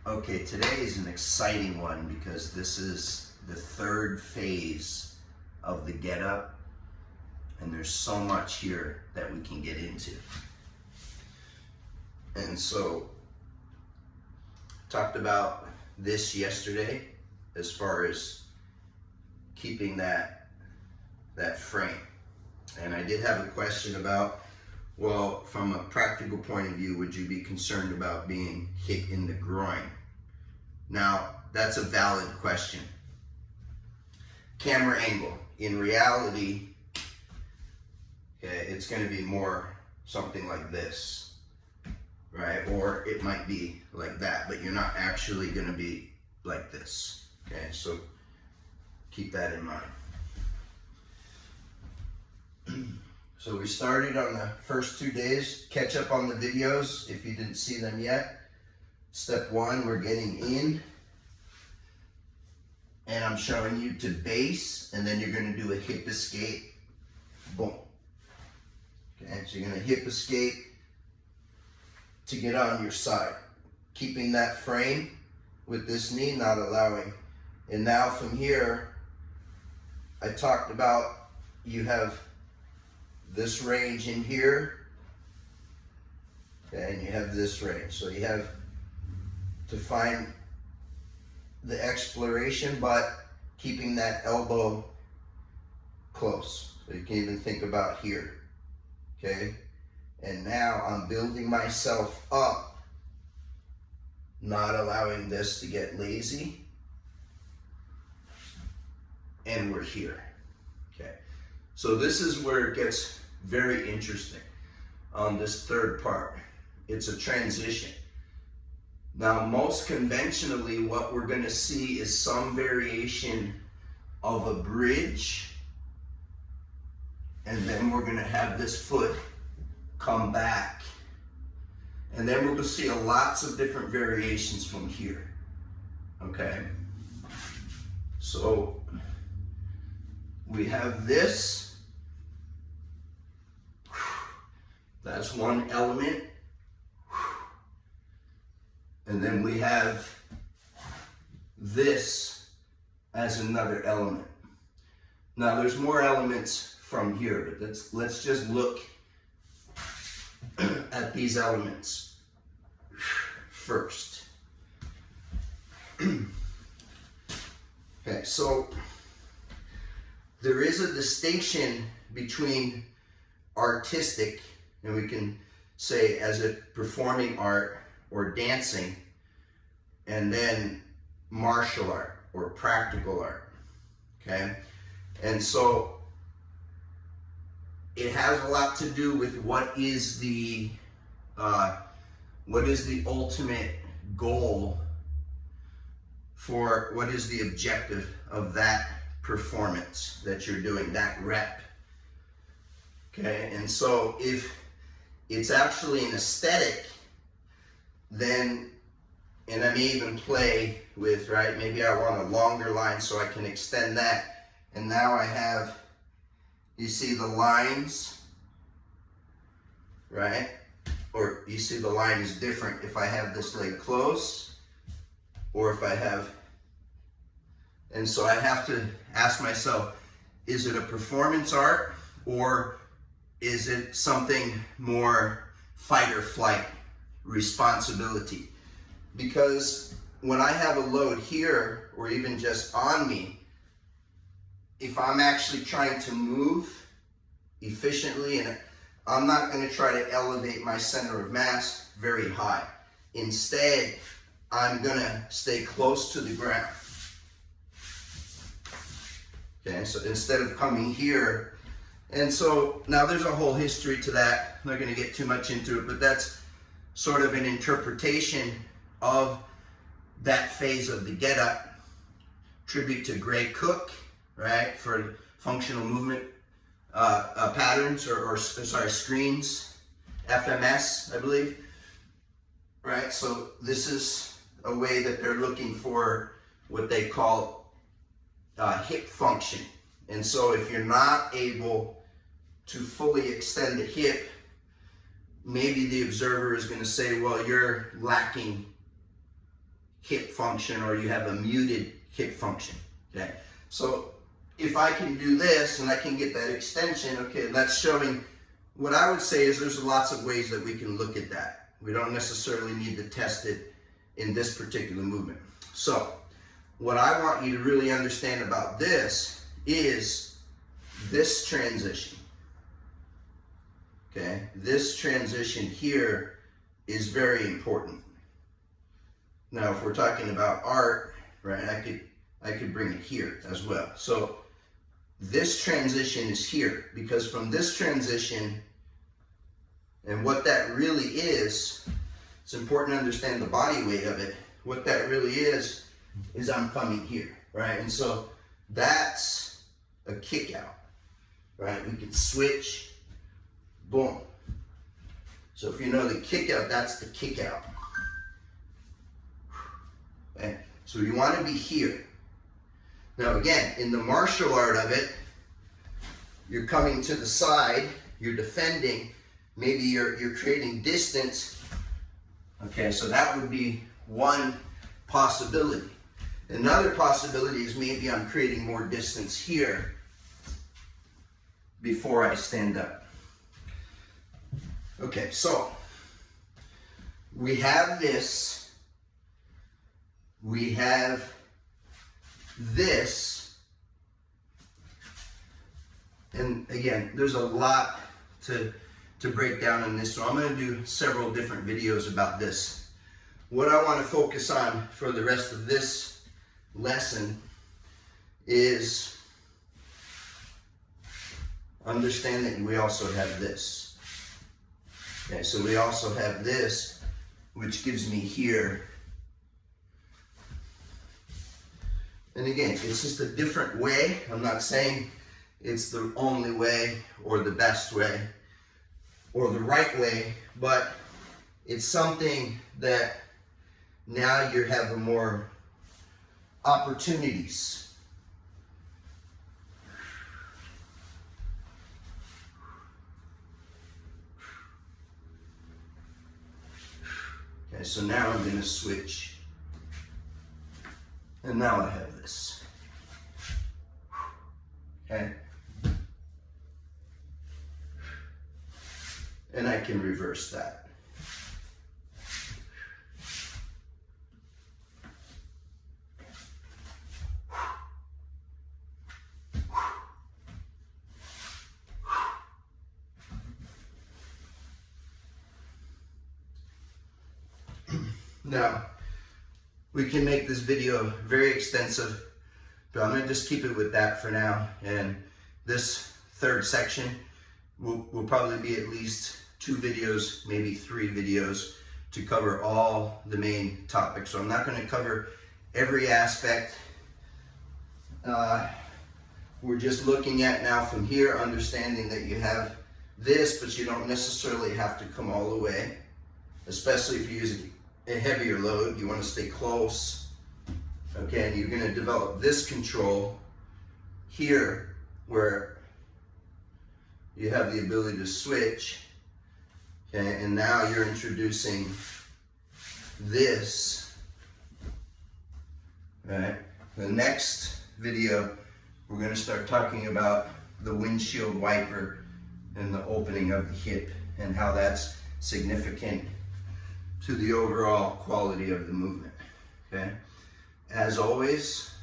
Okay, today is an exciting one because this is the third phase of the get up, and there's so much here that we can get into. And so, talked about this yesterday as far as keeping that frame. And I did have a question about, well, from a practical point of view, would you be concerned about being hit in the groin? Now, that's a valid question. Camera angle. In reality, it's going to be more something like this, right? Or it might be like that, but you're not actually going to be like this, okay? So keep that in mind. So we started on the first 2 days. Catch up on the videos if you didn't see them yet. Step one, we're getting in. And I'm showing you to base, and then you're going to do a hip escape. Boom. Okay, so you're going to hip escape to get on your side. Keeping that frame with this knee, not allowing. And now from here, I talked about you have this range in here, okay, and you have this range. So you have to find the exploration, but keeping that elbow close. So you can even think about here, okay? And now I'm building myself up, not allowing this to get lazy. And we're here, okay? So this is where it gets very interesting on this third part. It's a transition. Now, most conventionally, what we're going to see is some variation of a bridge, and then we're going to have this foot come back. And then we're going to see lots of different variations from here, okay? So we have this. That's one element. And then we have this as another element. Now there's more elements from here, but let's just look at these elements first. Okay, so there is a distinction between artistic, and we can say as a performing art or dancing, and then martial art or practical art, okay? And so it has a lot to do with what is the ultimate goal for what is the objective of that performance that you're doing, that rep, okay? And so if it's actually an aesthetic, then, and I may even play with, right, maybe I want a longer line so I can extend that. And now I have, you see the lines, right? Or you see the line is different if I have this leg close or if I have, and so I have to ask myself, is it a performance art or is it something more fight or flight? Responsibility? Because when I have a load here or even just on me, if I'm actually trying to move efficiently, and I'm not going to try to elevate my center of mass very high. Instead, I'm going to stay close to the ground. Okay, so instead of coming here, and so now there's a whole history to that. I'm not going to get too much into it, but that's sort of an interpretation of that phase of the get up. Tribute to Gray Cook, right, for functional movement patterns or screens, FMS, I believe, right? So this is a way that they're looking for what they call hip function. And so if you're not able to fully extend the hip, maybe the observer is going to say, well, you're lacking kick function or you have a muted kick function, okay? So if I can do this and I can get that extension, okay, that's showing, what I would say is there's lots of ways that we can look at that. We don't necessarily need to test it in this particular movement. So what I want you to really understand about this is this transition, okay? This transition here is very important. Now, if we're talking about art, right, I could bring it here as well. So this transition is here, because from this transition, and what that really is, it's important to understand the body weight of it. What that really is I'm coming here, right? And so that's a kick out, right? We can switch, boom. So if you know the kick out, that's the kick out. Okay? So you want to be here. Now again, in the martial art of it, you're coming to the side, you're defending, maybe you're creating distance. Okay, so that would be one possibility. Another possibility is maybe I'm creating more distance here before I stand up. Okay, so we have this, we have this, and again, there's a lot to break down in this, so I'm going to do several different videos about this. What I want to focus on for the rest of this lesson is understand that we also have this. Okay, so we also have this, which gives me here. And again, it's just a different way. I'm not saying it's the only way or the best way or the right way, but it's something that now you have more opportunities. Okay, so now I'm going to switch. And now I have this. Okay? And I can reverse that. Now, we can make this video very extensive, but I'm going to just keep it with that for now. And this third section will probably be at least 2 videos, maybe 3 videos to cover all the main topics. So I'm not going to cover every aspect. We're just looking at now from here, understanding that you have this, but you don't necessarily have to come all the way, especially if you're using a heavier load. You want to stay close. Okay, and you're going to develop this control here where you have the ability to switch. Okay, and now you're introducing this. Right? The next video, we're going to start talking about the windshield wiper and the opening of the hip and how that's significant to the overall quality of the movement. Okay? As always,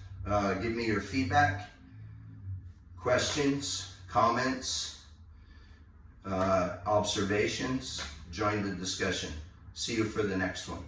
give me your feedback, questions, comments, observations. Join the discussion. See you for the next one.